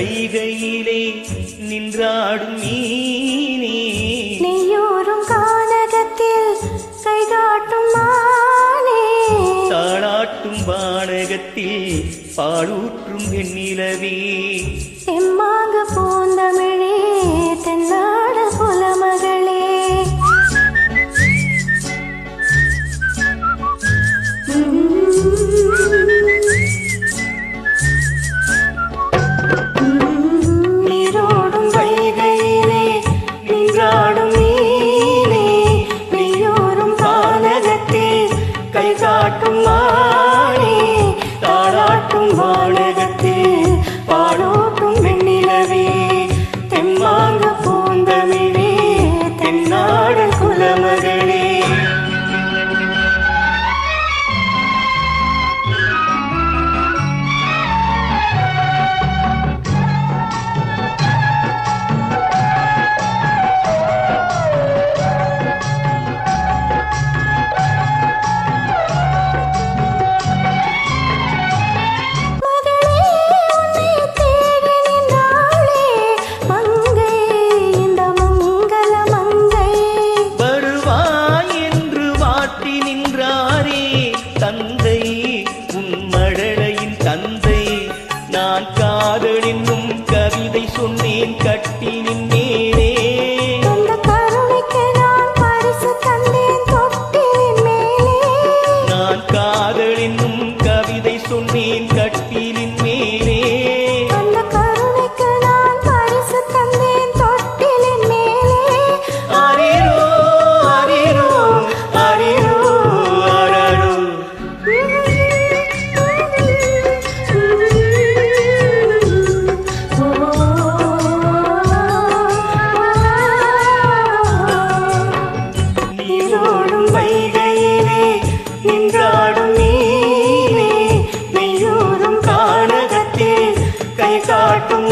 வைகையிலே நின்றாடும் மீனே நெய்யோரும் கானகத்தில் கைகாட்டும் மானே தாளாட்டும் வானகத்தில் பாலூற்றும் வெண்ணிலவே தெம்மாங்கு பூந்தமிழே தென்னாடு புலமகளே நீரோடும் வைகையிலே நின்றாடும் மீனே நெய்யோரும் கானகத்தில் கைகாட்டும் மானே தாளாட்டும் வானகத்தில் பாலூட்டும் வெண்ணிலவே தெம்மாங்கு பூந்தமிழே தென்னாடு குலமகளே தந்தை உன் மழலையின் தந்தை நான் காதலின்னும் கவிதை சொன்னேன் கட்டி நின்னேனே அந்த கருணைக்கு நான் பரிசு தந்தேன் தொட்டிலின் மேலே நான் காதலின்னும் கவிதை சொன்னேன் கட்டிலின் மேலே அந்த கருணைக்கு நான் பரிசு தந்தேன் தொட்டிலின் மேலே ஆரேரோ ஆரேரோ ஆரேரோ ஆரேரோ நீரோடும் வைகையிலே நின்றாடும் மீனே நெய்யூரும் கானகத்தில் கைகாட்டும்